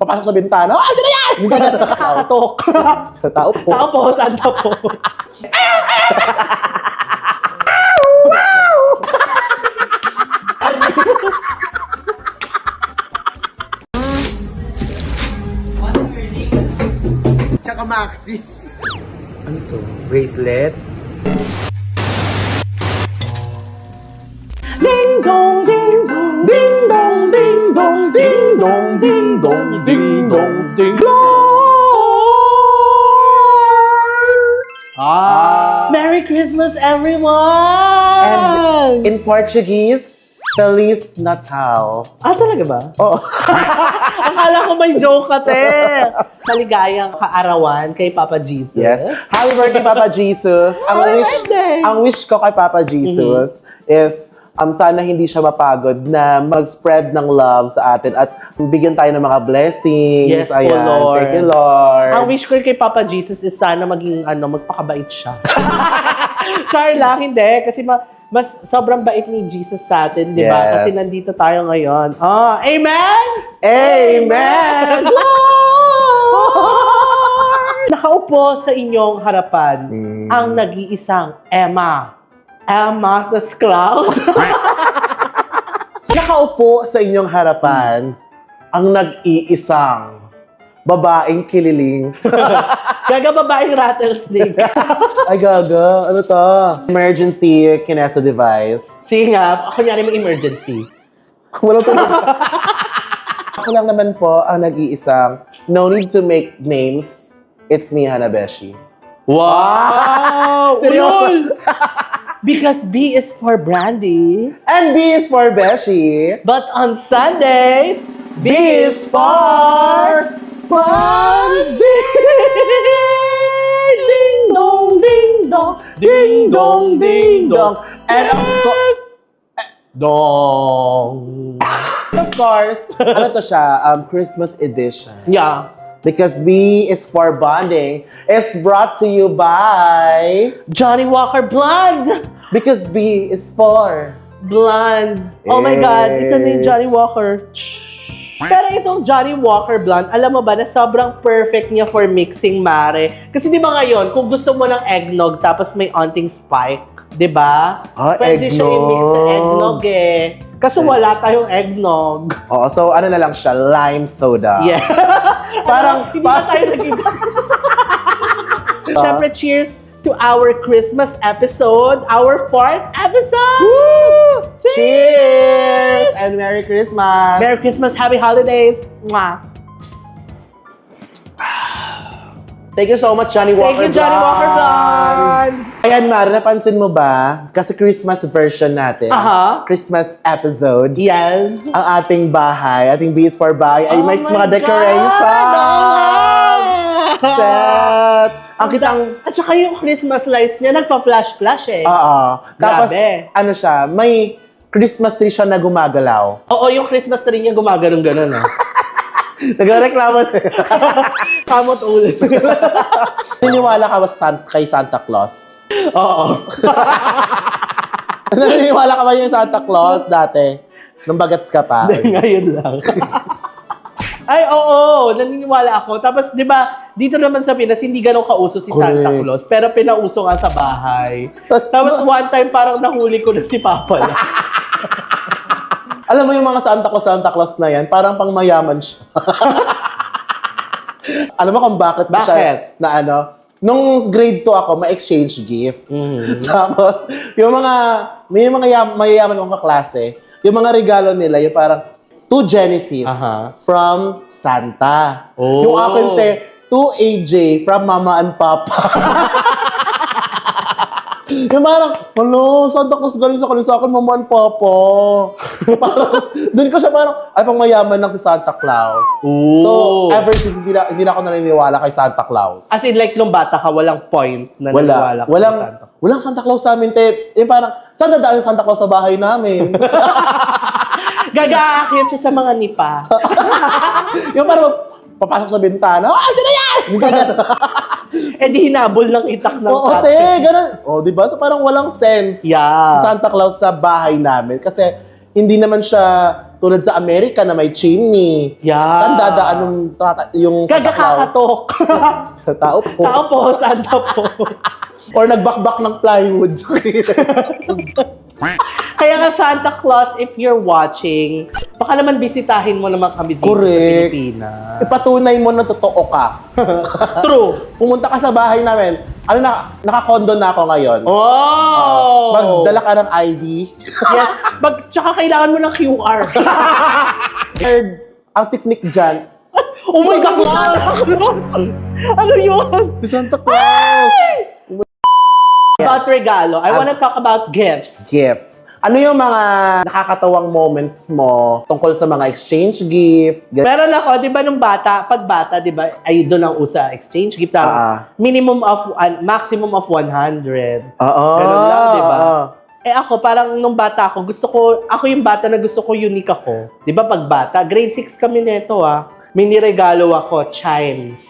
papasok sa bintana, ah, sino yan? Nakakatok. Tao po. Tao po, Santa po. Tsaka Maxi. Ano to? Bracelet? Ding dong, ding dong, ding dong, ding dong, ding dong, ding dong, ding dong, ding dong. Merry Christmas, everyone! And in Portuguese, Feliz Natal. Talaga ba? Oh. Akala ko may joke ka, te. Maligayang kaarawan kay Papa Jesus. Yes. Happy birthday, Papa Jesus. Happy birthday! Ang wish ko kay Papa Jesus is sana hindi siya mapagod na mag-spread ng love sa atin at bigyan tayo ng mga blessings. Yes po, Lord. Thank you, Lord. Ang wish ko kay Papa Jesus is sana maging, magpakabait siya. Char lang, hindi. Kasi mas sobrang bait ni Jesus sa atin, di ba? Yes. Kasi nandito tayo ngayon. Amen! Amen! Nakaupo sa inyong harapan ang nag-iisang Emma Says Claus. Nakaupo sa inyong harapan ang nag-iisang babaeng kililing. Gaga babaeng rattlesnake. Ay, gaga. Ano to? Emergency kineso device. Sige nga, ako nyari may emergency. Walang tulog. Ako lang naman po ang nag-iisang no need to make names. It's me, Hanabeshi. Wow! Seryoso? Because B is for Brandy. And B is for Beshi. But on Sundays, B is for Brandy. Ding dong, ding dong, ding dong, ding dong. And of course, ano to siya? Christmas edition. Yeah. Because B is for bonding is brought to you by Johnny Walker Blonde. because B is for Blonde. Oh my God, ito na yung Johnny Walker. Pero itong Johnny Walker Blonde, alam mo ba na sobrang perfect niya for mixing, mare? Kasi di ba ngayon, kung gusto mo ng eggnog tapos may onting spike, di ba? Pwede siya eggnog. i-mix sa eggnog eh. Kaso wala tayong eggnog. Oo, so ano na lang siya, lime soda. Yeah. Parang- hindi na tayo naging... Siyempre, cheers to our Christmas episode, our 4th episode! Woo! Cheers! And Merry Christmas! Merry Christmas, Happy Holidays! Mwah! Thank you so much, Johnny Walker Thank you, Johnny Walker Blonde! Ayan, Mari, napansin mo ba? Kasi Christmas version natin, Aha. Christmas episode, Yes! ang ating bahay, ating Bees for Bahay, ay Oh may my mga God! decorations! Oh! Chat! Ang kitang... At saka yung Christmas lights niya, nagpa-flash-flash eh. Oo. Tapos, Grabe. ano siya, may Christmas tree siya na gumagalaw. Oo, yung Christmas tree niya gumaganon-ganon ah. Nagreklamo. Kamot ulit. Naniniwala ka ba kay Santa Claus? Oo. Naniniwala ka ba yung Santa Claus dati? Nung bagets ka pa? Ngayon lang. Ay, oo, naniniwala ako. Tapos, di ba, dito naman sa Pinas, hindi ganun kauso si Santa Correct. Claus, pero pinauso nga sa bahay. Tapos one time, parang nahuli ko na si Papa na. Alam mo yung mga Santa Claus na yan, parang pang mayaman siya. Alam mo kung bakit siya Bakit? na ano? Nung grade 2 ako, may exchange gift. Tapos, may mga mayayaman kong kaklase, yung mga regalo nila, yung parang to Genesis Aha. from Santa. Oh. Yung akin, to AJ from Mama and Papa. Yung parang, Santa Claus galing sa akin, Mama and Papa. Parang, dun ko siya parang, ay, pang mayaman lang si Santa Claus. Ooh. So, ever since, hindi na ako naniniwala kay Santa Claus. As in, like, nung bata ka, walang point na naniwala ka kay Santa. Walang Santa Claus sa amin, te. Yung parang, saan nadaan yung Santa Claus sa bahay namin? Gagaakit siya sa mga nipa. Yung parang, papasok sa bintana, ah, sino yan? Eh di hinabol ng itak ng Oo, te, ganun. O, di ba? So, parang walang sense Yeah. si Santa Claus sa bahay namin. Kasi, hindi naman siya tulad sa Amerika na may chimney. Yeah. Saan dadaan yung Santa Claus? Gagakakatok. Tao po. Tao po, Santa po. Or nagbakbak ng plywood. Kaya nga Santa Claus, if you're watching, baka naman bisitahin mo naman kami dito sa Correct. Pilipinas. Ipatunay mo na totoo ka. True. Pumunta ka sa bahay namin. Naka-condo na ako ngayon. Oh! Magdala ka ng ID. Yes. Tsaka kailangan mo ng QR. Third, ang technique dyan, Oh my Santa God! Claus! Santa Claus! Ano yun? Santa Claus! About regalo, I want to talk about gifts. Gifts. Ano yung mga nakakatawang moments mo tungkol sa mga exchange gift? Meron ako, di ba nung bata, pag bata, di ba, ay doon ang usa exchange gift. Minimum of, maximum of 100. Oo. Ganun lang, di ba? Eh ako, parang nung bata ako, ako yung bata na gusto ko unique ako. Di ba pag bata, grade 6 kami nito may niregalo ako, chimes.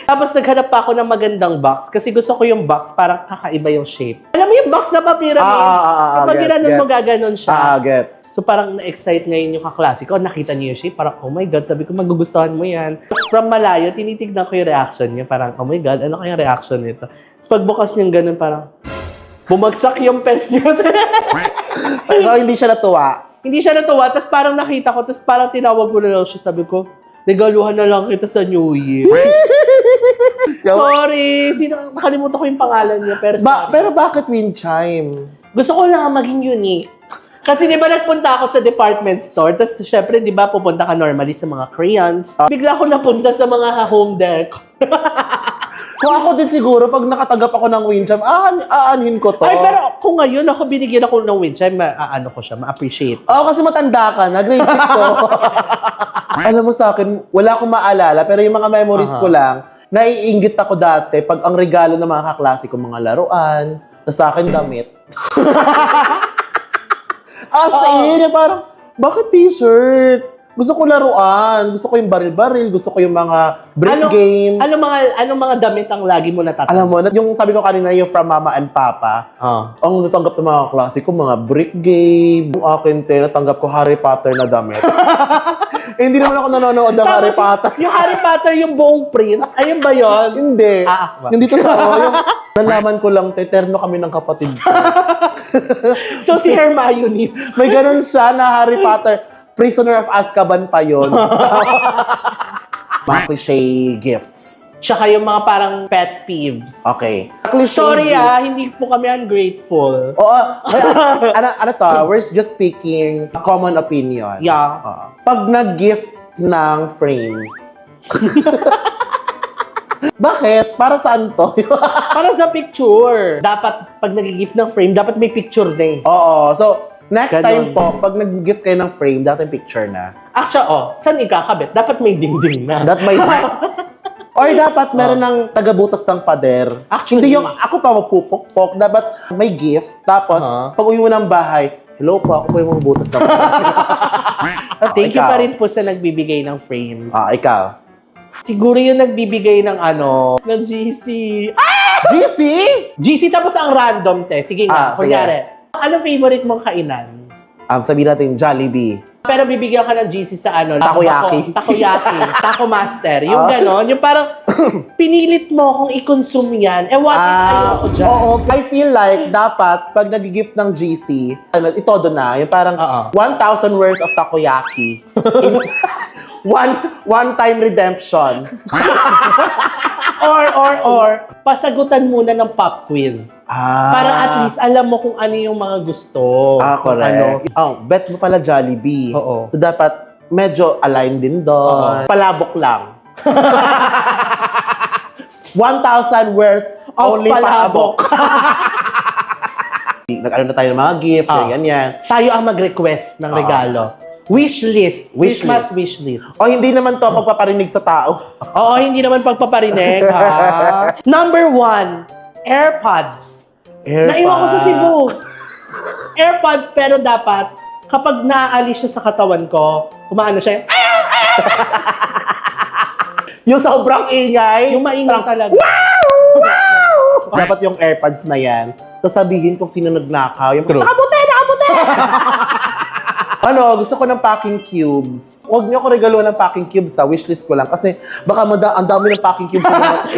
Tapos naghanap pa ako ng magandang box kasi gusto ko yung box parang kakaiba yung shape. Alam mo yung box na pyramid? Kapag ginanon mo, gaganon siya. Gets. So parang na-excite ngayon yung kaklase ko. Nakita niyo yung shape, parang oh my God, sabi ko magugustuhan mo yan. From malayo, tinitignan ko yung reaction niya. Parang oh my God, ano kaya reaction nito? Tapos pagbukas niyang ganun, parang bumagsak yung pes niya. Pero hindi siya natuwa. Hindi siya natuwa, tapos parang nakita ko, tapos parang tinawag ko na lang siya. Sabi ko, regaluhan na lang kita sa New Year. Sorry, nakalimutan ko yung pangalan niya. Pero bakit wind chime? Gusto ko lang maging unique. Kasi di ba nagpunta ako sa department store, tapos syempre di ba pupunta ka normally sa mga crayons. Bigla ako napunta sa mga home deco. Kung ako din siguro, pag nakatagap ako ng wind chime, aanhin ko to. Ay, pero kung ngayon ako binigyan ako ng wind chime, ano ko siya, ma-appreciate. Oo, kasi matanda ka na, grade 6 Alam mo sa akin, wala akong maalala, pero yung mga memories ko lang, naiinggit ako dati pag ang regalo ng mga kaklase ko, mga laruan, na sa akin damit. Parang, bakit t-shirt? Gusto ko laruan, gusto ko yung baril-baril, gusto ko yung mga brick game. Anong mga damit ang lagi mo natatanggap? Alam mo, yung sabi ko kanina, yung from mama and papa, ang natanggap ng mga klase ko, mga brick game. Yung akin, natanggap ko Harry Potter na damit. Hindi naman ako nanonood ng Harry Potter. Yung Harry Potter, yung buong print, ayun ba yun? Hindi. Ba? Hindi to siya. Yung nalaman ko lang, terno kami ng kapatid ko. So si Hermione. May ganun siya na Harry Potter. Prisoner of Azkaban pa yun. Mga cliche gifts. Tsaka yung mga parang pet peeves. Okay. Cliche Sorry gifts. hindi po kami ungrateful. Oo. Ano to? We're just speaking common opinion. Yeah. Pag nag-gift ng frame. Bakit? Para saan to? Para sa picture. Dapat, pag nag-gift ng frame, dapat may picture din. Oo. So, next Ganon. time po, pag nag-gift kayo ng frame, dapat picture na. Actually, saan ikakabit? Dapat may dingding na. That may... Or dapat meron ng tagabutas ng pader. Actually, Hindi yung ako pa magpupok-pok. Dapat may gift. Tapos, pag uwi mo ng bahay, hello po, ako po yung magbutas ng pader. Thank you ikaw. pa rin po sa nagbibigay ng frames. Ikaw. Siguro yung nagbibigay ng ng GC. GC? GC tapos ang random, te. Sige nga, Sige. kunyari. Anong favorite mong kainan? Sabihin natin, Jollibee. Pero bibigyan ka ng GC sa Takoyaki. Takoyaki. Taco Master. Yung ganon. Yung parang pinilit mo kung i-consume yan. What if ayoko dyan? Oo. I feel like dapat pag nag-gift ng GC, itodo na. Yung parang 1,000 worth of takoyaki. One-time redemption. Or, pasagutan muna ng pop quiz. Para at least alam mo kung ano yung mga gusto. Correct. Bet mo pala Jollibee. Oo. So, dapat medyo align din doon. Palabok lang. 1,000 worth only palabok. Nag-ano na tayo ng mga gift, ganyan. Tayo ang mag-request ng regalo. Wish list. Wish Christmas wish list. Hindi naman to pagpaparinig sa tao. Oo, hindi naman pagpaparinig. Number 1, AirPods. Naiwan ko sa Cebu. AirPods, pero dapat, kapag naaalis siya sa katawan ko, kumaano siya Yung sobrang ingay. yung maingay talaga. Dapat yung AirPods na yan, tapos sabihin kung sino nagnakaw. Yung, True. Nakabute! Gusto ko ng packing cubes. Huwag niyo ako regaluhan ng packing cubes sa wishlist ko lang kasi baka ang dami ng packing cubes sa lahat.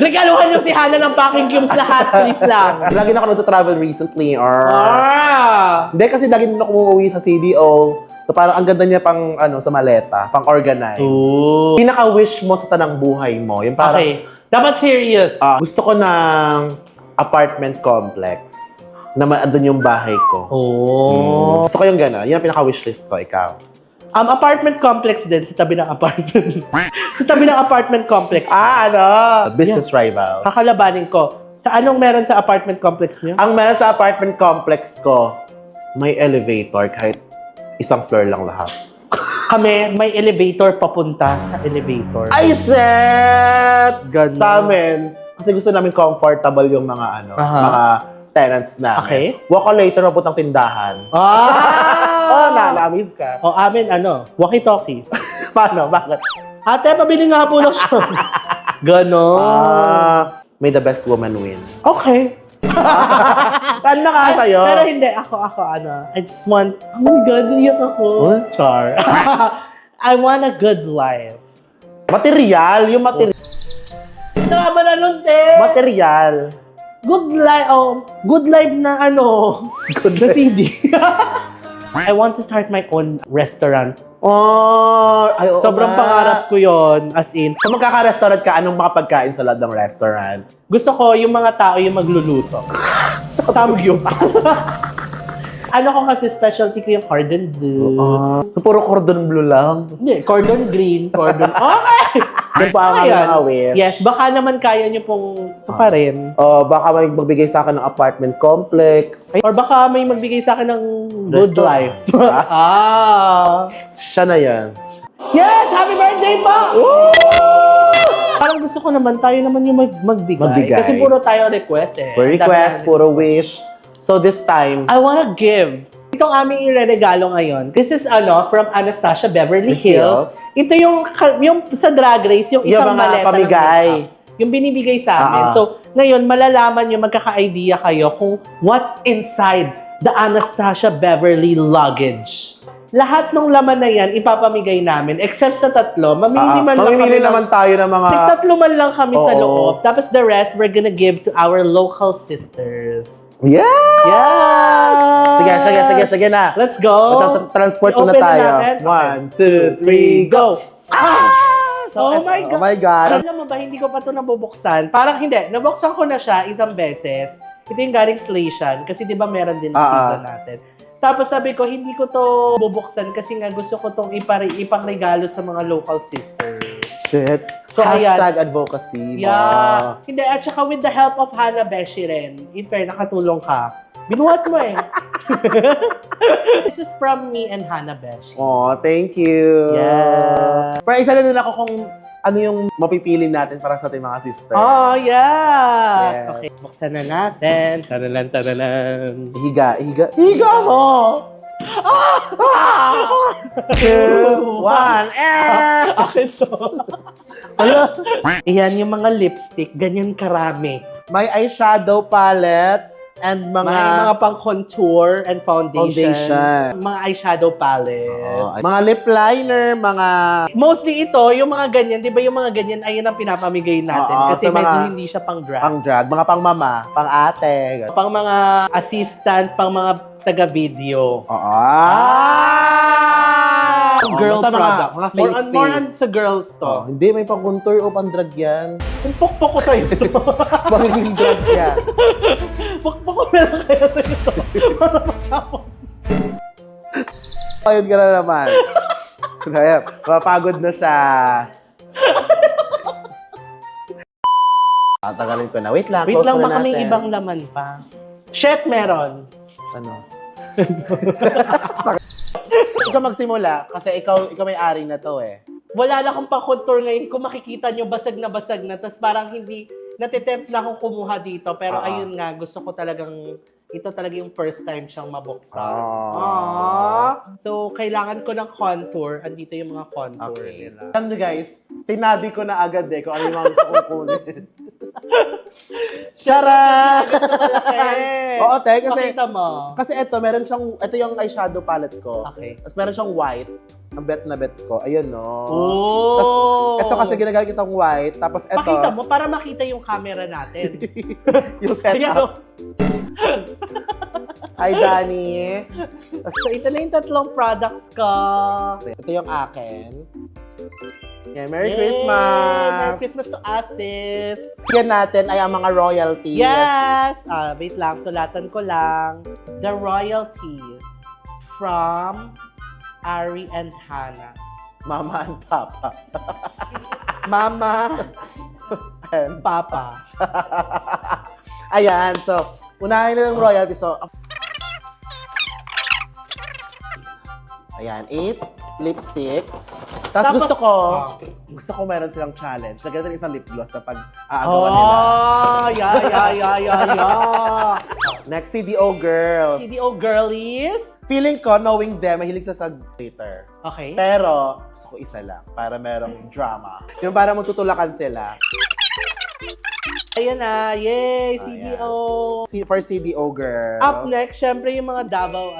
Regaluhan niyo si Hana ng packing cubes lahat, please lang. Lagi na ako nagto-travel recently. Ah! Hindi kasi lagi din ako umuwi sa CDO. So parang ang ganda niya pang sa maleta, pang organize. Ooh. Pinaka-wish mo sa tanang buhay mo. Yung parang, Okay. Dapat serious. gusto ko ng apartment complex na andun yung bahay ko. Oh. Gusto ko yung gano'n. Yan ang pinaka-wishlist ko, ikaw. Apartment complex din sa tabi ng apartment. Sa tabi ng apartment complex. Business rivals. Kakalabanin ko. Sa anong meron sa apartment complex niyo? Ang meron sa apartment complex ko, may elevator kahit isang floor lang lahat. Kami, may elevator papunta sa elevator. Ay, shit! Ganun. Sa amin, kasi gusto namin comfortable yung mga mga tenants namin. Okay. Walk on later, mabutang tindahan. Na-miss ka. Amin, walkie-talkie. Paano? Bakit? Ate, pabili nga po lang siya. Ganon. May the best woman win. Okay. Saan na ka sa'yo? Pero hindi, ako, I just want, oh my God, iyak ako. Huh? Char. I want a good life. Material. Yung material. Ito nga ba na nun, te? Material. Good life, good life na good na CD. I want to start my own restaurant. Ay, oo Sobrang nga. pangarap ko yon, as in. Kung magkaka-restaurant ka, anong makapagkain sa loob ng restaurant? Gusto ko yung mga tao yung magluluto. Samgyup. Ko kasi specialty ko yung cordon bleu. So, puro cordon bleu lang. Hindi, cordon green, cordon... Okay! Doon pa ang Ayan. mga wish. Yes, baka naman kaya nyo pong pa rin. Baka may magbigay sa akin ng apartment complex. Or baka may magbigay sa akin ng good Restaurant. life. Siya na yan. Yes! Happy birthday pa! Parang gusto ko naman, tayo naman yung magbigay. Magbigay. Kasi puro tayo request eh. For request, puro wish. So this time, I wanna give. Itong aming ireregalo ngayon. This is from Anastasia Beverly Hills. Ito yung sa Drag Race, yung Yung isang mga maleta pamigay. ng makeup. Yung binibigay sa amin. So, ngayon, malalaman nyo, magkaka-idea kayo kung what's inside the Anastasia Beverly luggage. Lahat ng laman na yan, ipapamigay namin. Except sa tatlo, mamimili man lang mamimili kami naman tayo ng mga... Tatlo man lang kami sa Oo. loob. Tapos the rest, we're gonna give to our local sisters. Yes! Yes! Sige na. Let's go! Transport muna I-open na tayo. natin. 1, 2, 3, go! Oh my God! Oh my God! Alam mo ba, hindi ko pa ito nabubuksan. Parang hindi. Nabuksan ko na siya isang beses. Ito yung galing Slation. Kasi di ba meron din sa season natin. Tapos sabi ko, hindi ko to bubuksan kasi nga gusto ko itong ipangregalo sa mga local sisters. Shit. So, Hashtag advocacy. Yeah. Hindi, at saka with the help of Hana Beshi rin. In fair, nakatulong ka. Binuhat mo eh. This is from me and Hana Beshi. Oh, thank you. Yeah. Pero isa na din ako kung ano yung mapipili natin para sa ating mga sister. Oh, yes! Yes. Okay, buksan na natin. Taralan. Higa mo! 2, 1, Akin to. Iyan yung mga lipstick, ganyan karami. May eyeshadow palette and May mga pang contour and foundation. Foundation. Mga eyeshadow palette. mga lip liner, mga... Mostly ito, yung mga ganyan, di ba yung mga ganyan, ayun ang pinapamigay natin. Oo, kasi sa medyo mga hindi siya pang drag. pang drag, mga pang mama, pang ate. Pang mga assistant, pang mga taga-video. Oo. Girl basta product. Mga face. More on sa girls to. Hindi, may pang contour o pang drag yan. Kung pukpok ko sa'yo ito. Magiging drag yan. Pukpok ko meron kayo sa ito. Ayun ka na naman. Kaya, mapagod na siya. Tagalin ko na. Wait lang, Wait close lang, muna baka may natin. ibang laman pa. Shit, meron. Ano? Ikaw magsimula kasi ikaw may-ari na to eh. Wala na akong pang-contour ngayon. Kung makikita nyo, basag na. Tapos parang hindi, natitempt na akong kumuha dito. Pero ayun nga, gusto ko talagang, ito talaga yung first time siyang mabuksan. So, kailangan ko ng contour. Andito yung mga contour nila. Alam nyo guys, tinadi ko na agad eh kung ano yung mga gusto kong kunin. Charan! Malaki. Oo, te, kasi Pakita mo. kasi ito yung eyeshadow palette ko. Okay. Tapos meron siyang white. Ang bet na bet ko. Ayun, no. Oh! Tapos, ito kasi ginagamit itong white. Tapos ito, Pakita mo para makita yung camera natin. yung Ayan, setup. oh. Hi, Danny. So, ito na yung tatlong products ko. So, ito yung akin. Yeah, Merry Yay! Christmas! Merry Christmas to us, sis! Yan natin ay ang mga royalties. Yes! Wait lang, sulatan ko lang. The royalties from Ari and Hannah. Mama and Papa. Mama And Papa. Ayan, so, unahin na yung royalties. So, ayan, 8 lipsticks. Tapos gusto ko meron silang challenge. Lagyan natin isang lip gloss na pag aagawan nila. Oh, yeah. Next, CDO girls. CDO girlies. Feeling ko, knowing them, mahilig sa glitter. Okay. Pero, gusto ko isa lang para merong drama. Yung para magtutulakan sila. Ayan na. Yay, Ayan. CDO. For CDO girls. Up next, syempre yung mga Davao,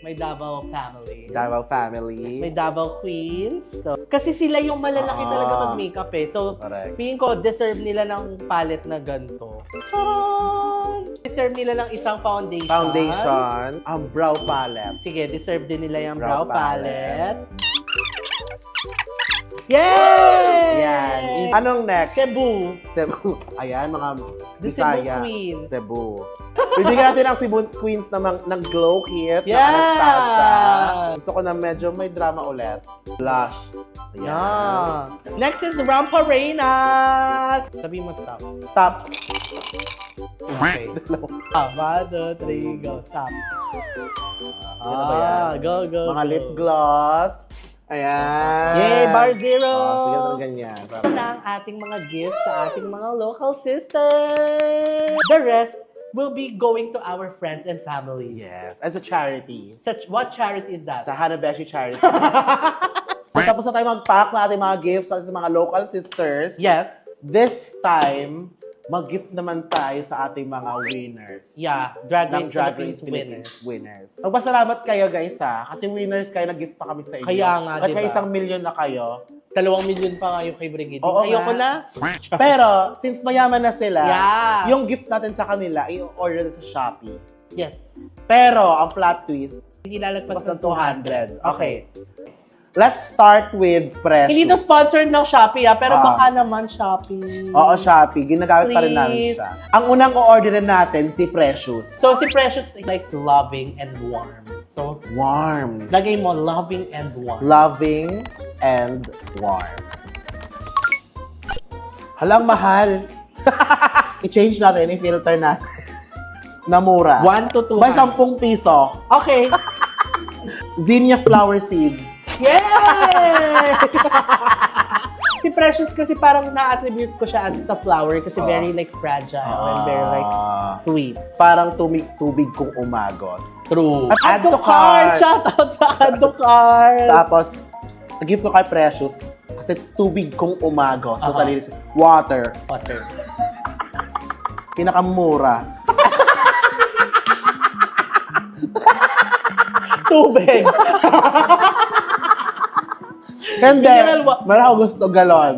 may Davao family. Davao family. May Davao Queens. So, kasi sila yung malalaki talaga mag-makeup eh. So, Correct. feeling ko, deserve nila ng palette na ganito. Deserve nila ng isang foundation. Foundation. Ang brow palette. Sige, deserve din nila yung Brow brow palette. Yay! Yan. Anong next? Cebu. Cebu. Ayan, mga The Cebu Bisaya. Queen. Cebu. Bibigyan natin ang Cebu Queens ng glow kit Yeah! na Anastasia. Gusto ko na medyo may drama ulit. Blush. Ayan. Yeah. Next is Rampa Reynas. Sabi mo stop. Stop. Okay. 1, 2, 3, go. Stop. Ano ba yan? Go. Mga lip gloss. Ayan. Yay, bar zero! Sige na ganyan. Ito na ang ating mga gifts sa ating mga local sisters. The rest will be going to our friends and family. Yes. As a charity. What charity is that? Sa Hanabeshi Charity. Tapos na tayo mag-pack na ating mga gifts sa mga local sisters. Yes. This time, mag-gift naman tayo sa ating mga winners. Yeah, Drag Ng Race Drag Philippines Race Philippines winners. winners. Magpasalamat kayo guys kasi winners kayo, nag-gift pa kami sa inyo. Kaya nga, At may diba? 1 million na kayo. 2 million pa nga yung kay Brigitte. Oo Ayoko nga. na. Pero, since mayaman na sila, Yeah. yung gift natin sa kanila, i-order sa Shopee. Yes. Pero, ang plot twist, Hindi lalagpas pas ng ng 200. Okay. Let's start with Precious. Hindi to sponsored ng Shopee pero Ah. baka naman Shopee. Oo, Shopee. Ginagamit pa rin namin Please. siya. Ang unang o-orderin natin, si Precious. So si Precious is like loving and warm. So Warm. lagay mo loving and warm. Loving and warm. Halang mahal. I-change natin, i-filter natin. Na mura. 1 to 2. By 10 piso. Okay. Zinnia flower seeds. Yay! Si Precious kasi parang na-attribute ko siya as a flower kasi very like fragile and very like sweet. Parang tubig kung umagos. True. At add to Cart! cart. Shout out sa Add to Cart! Tapos, gift ko kay Precious kasi tubig kung umagos. So, sa lyrics, water. Water. Pinakamura. Tubig! Hindi. Mineral Meron ako gusto galon.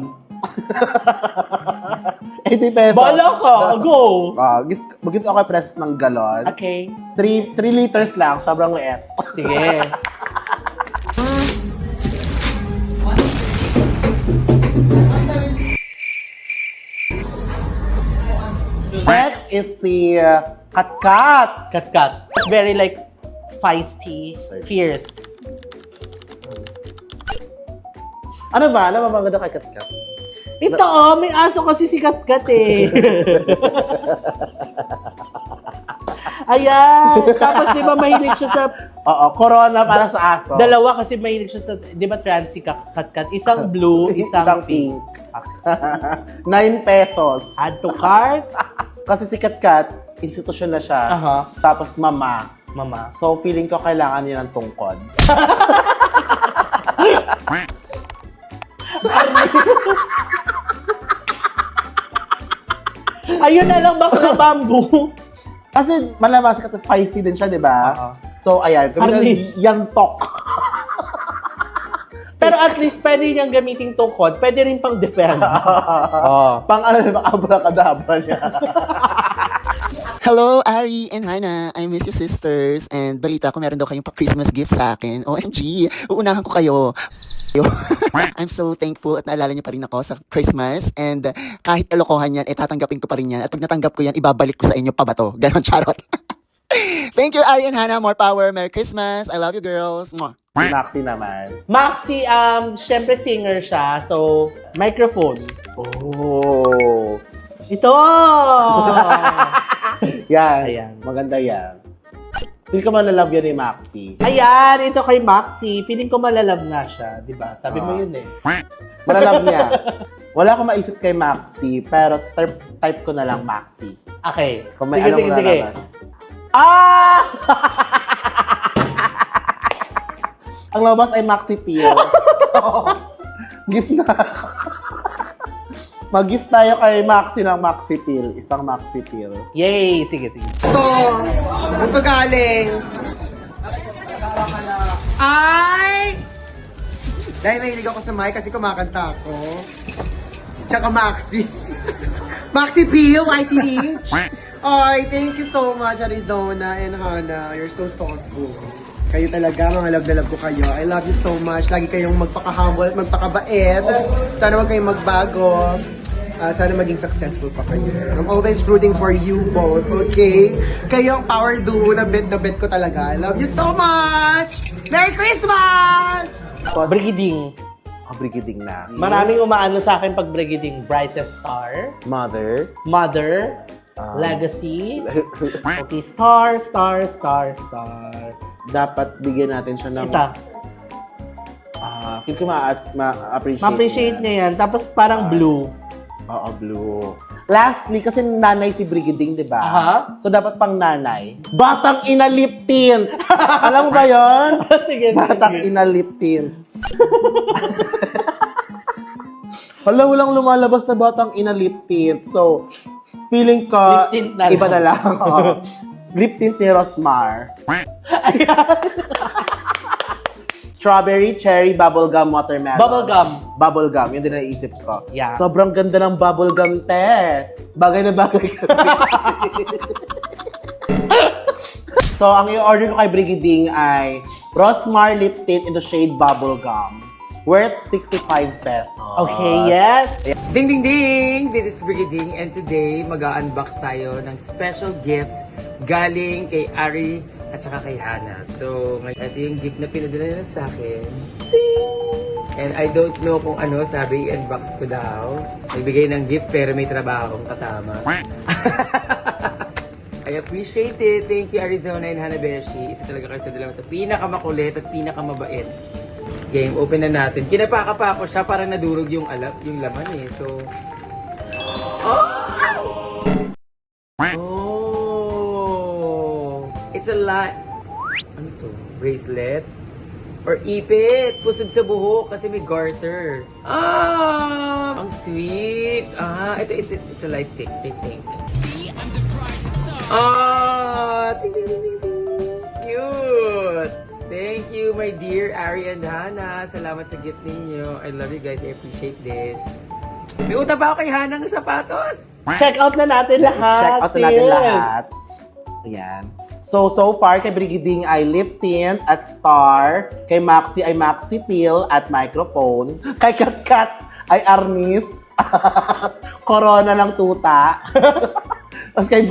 80 pesos. Bala ka! Go! Mag-gift ako kay Precious ng galon. Okay. 3 liters lang. Sobrang liit. Sige. Next is si Katkat. Kat-kat. Very like feisty, fierce. Ano ba? Ano ba maganda kay Katkat? Ito may aso kasi si Kat-kat eh. Ayan. Tapos di ba mahilig siya sa... Oo, corona para sa aso. Dalawa kasi mahilig siya sa... Di ba trans si Kat-kat? Isang blue, isang pink. 9 pesos. Add to cart. Kasi si Katkat, institusyon na siya. Aha. Tapos mama. Mama. So, feeling ko kailangan niya ng tungkod. Ayun na lang, box na bamboo. Kasi malamang kasi spicy din siya, di ba? Oo. So, ayan. Kami na Harness. yantok. Pero at least pwede niyang gamitin tungkod, pwede rin pang defend. Pang ano, diba? Abracadabra niya. Hello, Ari and Hannah. I miss you, sisters. And balita ko, meron daw kayong pa-Christmas gift sa akin. OMG, uunahan ko kayo. I'm so thankful at naalala niyo pa rin ako sa Christmas. And kahit kalokohan yan, tatanggapin ko pa rin yan. At pag natanggap ko yan, ibabalik ko sa inyo pa ba to? Ganon, charot. Thank you, Ari and Hannah. More power. Merry Christmas. I love you, girls. Mwah. Si Maxi naman. Maxi, syempre singer siya, so microphone. Oh. Ito! Yan. Ayan. Maganda yan. Feel ko malalove yan ni Maxi. Ayan, ito kay Maxi. Feeling ko malalab na siya, di ba? Sabi mo Ah. yun eh. Malalove niya. Wala akong maisip kay Maxi, pero type ko na lang Maxi. Okay. Kung may Sige, anong sige, sige. lalabas. Ah! Ang labas ay Maxi Peel. So, gift na. Mag-gift tayo kay Maxi ng Maxi Peel. Isang Maxi Peel. Yay! Sige, sige. Ito galing. Ay! Dahil mahilig ako sa mic kasi kumakanta ako. Tsaka Maxi. Maxi Peel, YTD. Ay, thank you so much, Arizona and Hannah. You're so thoughtful. Kayo talaga, mga love na love ko kayo. I love you so much. Lagi kayong magpaka-humble at magpakabait. Sana wag kayong magbago. Sana maging successful pa kayo. I'm always rooting for you both, okay? Kayo ang power duo na bet ko talaga. I love you so much! Merry Christmas! Brigading. Brigading na. Maraming umaano sa akin pag brigading. Brightest Star, Mother. Mother, Legacy. Okay, star, star, star, star. Dapat bigyan natin siya ng... Ito. Feel ko ma-appreciate Ma-appreciate niya yan. Tapos parang blue. Oo, blue. Lastly, kasi nanay si Brigading, di ba? Aha. So, dapat pang nanay. Batang ina lip tint! Alam mo ba yon? Sige, Batang sige. ina lip tint. Hala, walang lumalabas na batang ina lip tint. So, feeling ko, Lip tint na iba lang. na lang. Oo. Lip tint ni Rosmar. Strawberry, cherry, bubblegum, watermelon. Bubblegum. Bubblegum, yun din naisip ko. Yeah. Sobrang ganda ng bubblegum, te. Bagay na bagay ka. So, ang i-order ko kay Brigading ay Rosmar Lip Tint in the shade Bubblegum. Worth 65 pesos. Okay, yes. Ding ding ding! This is Brigading and today mag-unbox tayo ng special gift galing kay Ari at saka kay Hannah. So, ito yung gift na pinadala nila sa akin. And I don't know kung ano, sabi i-unbox ko daw. Nagbigay ng gift pero may trabaho akong kasama. I appreciate it. Thank you Arizona and Hannah Beshi. Isa talaga kayo sa dalawa sa pinakamakulit at pinakamabait. Game, open na natin. Kinapaka pa ako siya para nadurog yung laman eh. So, oh! It's a lot. Ano to? Bracelet? Or ipit? Pusod sa buhok kasi may garter. Ang sweet. It's a light stick, I think. Ting, ting, ting, ting, ting. Cute! Thank you, my dear Ari and Hannah. Salamat sa gift ninyo. I love you guys. I appreciate this. May utang pa ako kay Hannah ng sapatos. Check out na natin lahat. Check out na natin sis. lahat. Ayan. So far, kay Brigading ay lip tint at star. Kay Maxi ay Maxi Peel at microphone. Kay Katkat ay arnis. Corona ng tuta. Tapos kay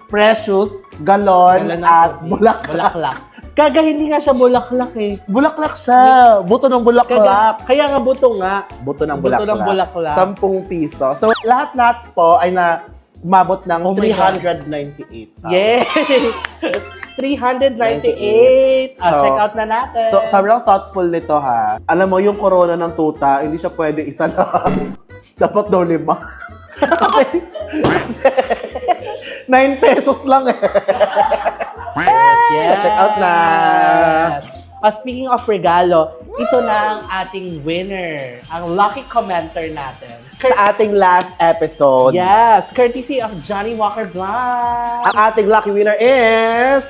Precious, galon Wala na at po. bulaklak. Bulaklak. Kaga hindi nga siya bulaklak eh. Bulaklak siya. Buto ng bulaklak. Kaya nga buto nga. Buto ng Buto bulaklak. ng bulaklak. 10 piso. So, lahat-lahat po ay umabot ng Oh my God. 398. Yay! 398. So, Check out na natin. So, sobrang thoughtful nito ha. Alam mo, yung corona ng tuta, hindi siya pwede isa lang. Dapat daw 5. Kasi 9 pesos lang eh. Yes. Check out na. Speaking of regalo, ito na ang ating winner. Ang lucky commenter natin. sa ating last episode. Yes, courtesy of Johnny Walker Blanc. Ang ating lucky winner is...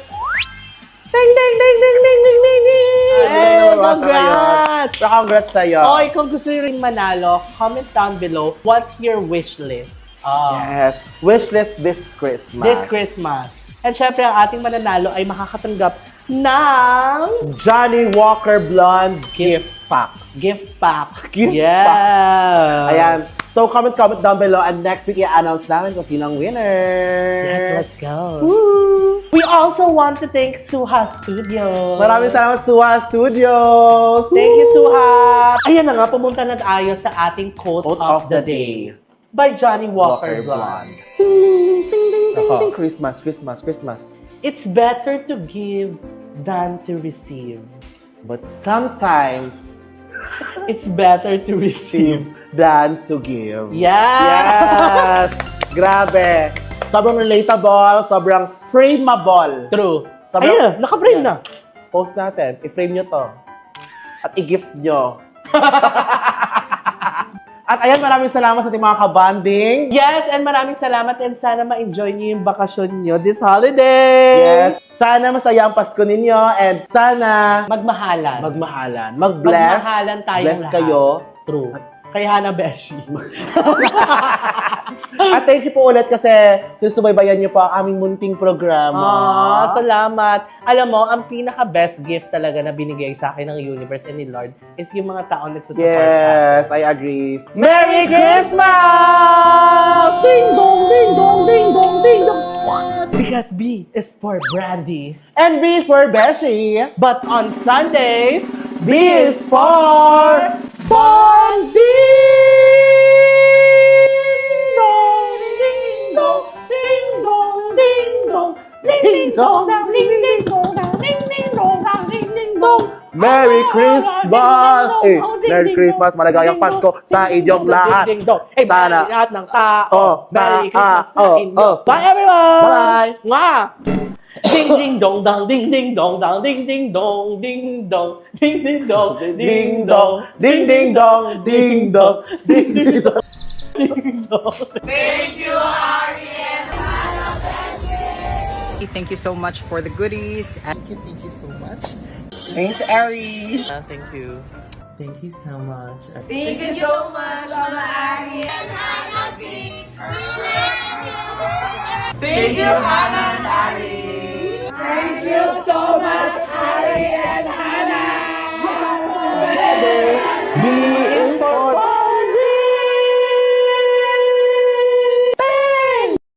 Ding, ding, ding, ding, ding, ding, ding, ding! Hey, congrats! Congrats sa'yo. Oy, kung gusto nyo rin manalo, comment down below, what's your wish list? Yes. Wishlist this Christmas. This Christmas. And syempre, ang ating mananalo ay makakatanggap ng Johnny Walker Blonde gift packs. gift pack. Gift yes. packs. Ayan. So, comment down below and next week i-announce namin kung sino ang winner. Yes, let's go. Woo! We also want to thank Suha Studios. Maraming salamat, Suha Studios! Thank you, Suha. Ayan na nga, pumunta na tayo sa ating quote, Of the day. by Johnny Walker Walker Blonde. Blonde. Christmas, Christmas, Christmas. It's better to give than to receive. But sometimes, It's better to receive. than to give. Yeah! Yes! Grabe. Sobrang relatable, sobrang frameable. True. Sobrang- Ayun na, naka-frame na. Post natin, i-frame nyo to. At i-gift nyo. At ayan, maraming salamat sa ating mga kabanding. Yes, and maraming salamat and sana ma-enjoy niyo yung bakasyon niyo this holiday. Yes. Sana masaya ang Pasko ninyo and sana Magmahalan. magmahalan, mag-bless. Magmahalan tayong Bless lahat. kayo. True. Kay Hana Beshi. At thank you po ulit kasi susubaybayan niyo po ang aming munting programa. Salamat. Alam mo, ang pinaka-best gift talaga na binigay sa akin ng universe and ni Lord is yung mga taong nagsusupport Yes, sa akin. I agree. Merry Christmas! Ding dong, ding dong, ding dong, ding dong. Because B is for Brandy. And B is for Beshi. But on Sundays, B is for Bon ding dong, ding dong, ding dong, ding dong, ding ding dong, ding ding dong, ding ding dong. Merry Christmas! Merry Christmas! Maligayang Pasko sa inyong lahat. Sana Sana- lahat ng tao. Oh, Merry Christmas sa oh, inyo. oh. Bye everyone! Bye! Mwah! Ding ding dong dong ding ding dong dong ding ding dong ding dong ding ding dong Ding dong, ding ding dong, ding dong, ding ding dong. ding dong. Thank you so much for the goodies. Thank you so much. Thanks, Ari. Thank you. Thank you so much. Thank you so much, Mama Ari. Thank you, Hannah and Ari.